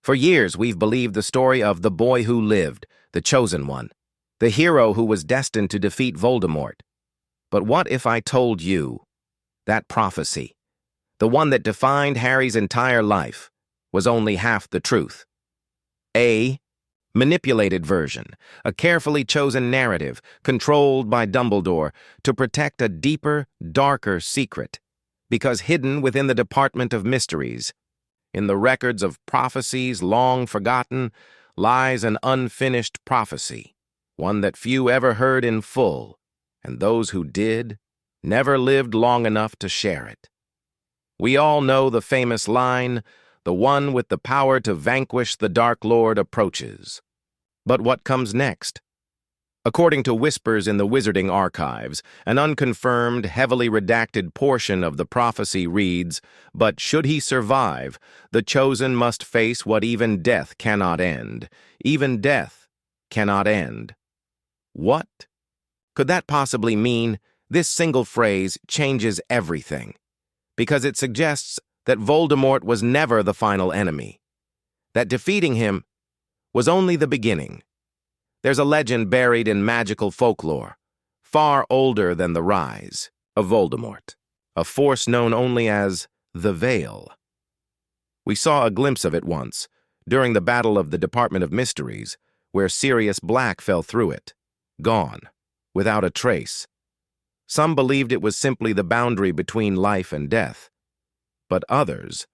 For years, we've believed the story of the boy who lived, the chosen one, the hero who was destined to defeat Voldemort. But what if I told you that prophecy, the one that defined Harry's entire life, was only half the truth? A manipulated version, a carefully chosen narrative controlled by Dumbledore to protect a deeper, darker secret, because hidden within the Department of Mysteries, in the records of prophecies long forgotten, lies an unfinished prophecy, one that few ever heard in full, and those who did never lived long enough to share it. We all know the famous line, "The one with the power to vanquish the Dark Lord approaches." But what comes next? According to whispers in the Wizarding archives, an unconfirmed, heavily redacted portion of the prophecy reads, "But should he survive, the chosen must face what even death cannot end. Even death cannot end." What? Could that possibly mean this single phrase changes everything? Because it suggests that Voldemort was never the final enemy, that defeating him was only the beginning. There's a legend buried in magical folklore, far older than the rise of Voldemort, a force known only as the Veil. We saw a glimpse of it once, during the Battle of the Department of Mysteries, where Sirius Black fell through it, gone, without a trace. Some believed it was simply the boundary between life and death, but others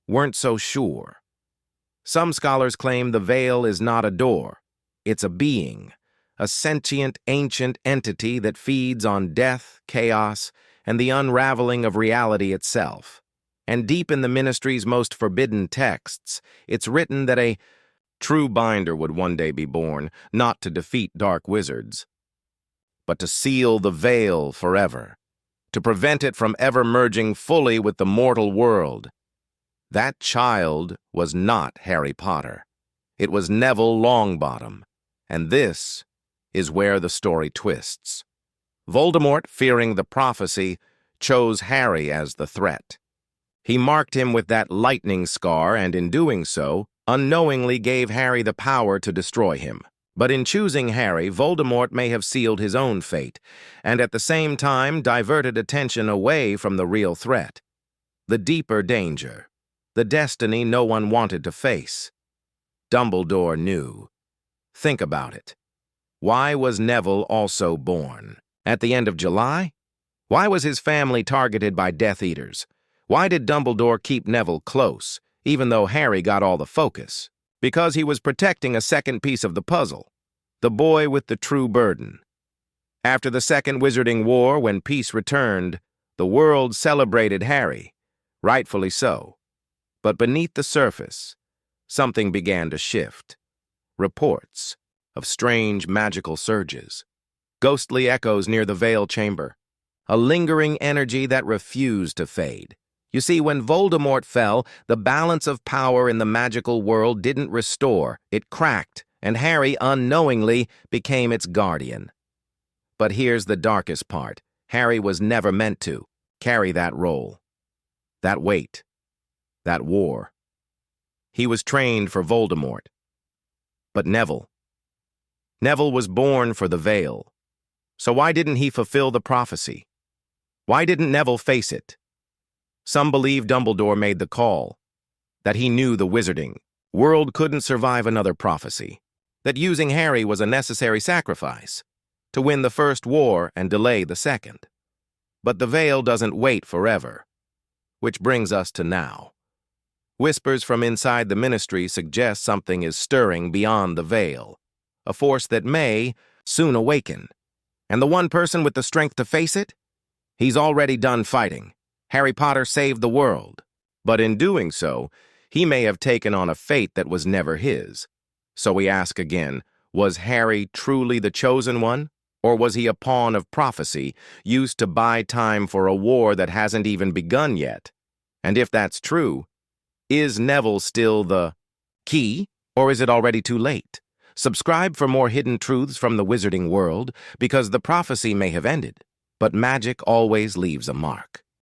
weren't so sure. Some scholars claim the Veil is not a door, it's a being, a sentient, ancient entity that feeds on death, chaos, and the unraveling of reality itself. And deep in the Ministry's most forbidden texts, it's written that a true binder would one day be born, not to defeat dark wizards, but to seal the Veil forever, to prevent it from ever merging fully with the mortal world. That child was not Harry Potter. It was Neville Longbottom. And this is where the story twists. Voldemort, fearing the prophecy, chose Harry as the threat. He marked him with that lightning scar and in doing so, unknowingly gave Harry the power to destroy him. But in choosing Harry, Voldemort may have sealed his own fate, and at the same time diverted attention away from the real threat, the deeper danger, the destiny no one wanted to face. Dumbledore knew. Think about it. Why was Neville also born? At the end of July? Why was his family targeted by Death Eaters? Why did Dumbledore keep Neville close, even though Harry got all the focus? Because he was protecting a second piece of the puzzle, the boy with the true burden. After the Second Wizarding War, when peace returned, the world celebrated Harry, rightfully so. But beneath the surface, something began to shift. Reports of strange magical surges, ghostly echoes near the Veil Chamber, a lingering energy that refused to fade. You see, when Voldemort fell, the balance of power in the magical world didn't restore, it cracked, and Harry unknowingly became its guardian. But here's the darkest part. Harry was never meant to carry that role, that weight, that war. He was trained for Voldemort. But Neville was born for the Veil. So why didn't he fulfill the prophecy? Why didn't Neville face it? Some believe Dumbledore made the call, that he knew the wizarding world couldn't survive another prophecy, that using Harry was a necessary sacrifice to win the first war and delay the second. But the Veil doesn't wait forever, which brings us to now. Whispers from inside the Ministry suggest something is stirring beyond the Veil, a force that may soon awaken. And the one person with the strength to face it? He's already done fighting. Harry Potter saved the world. But in doing so, he may have taken on a fate that was never his. So we ask again, was Harry truly the chosen one? Or was he a pawn of prophecy, used to buy time for a war that hasn't even begun yet? And if that's true, is Neville still the key, or is it already too late? Subscribe for more hidden truths from the wizarding world, because the prophecy may have ended, but magic always leaves a mark.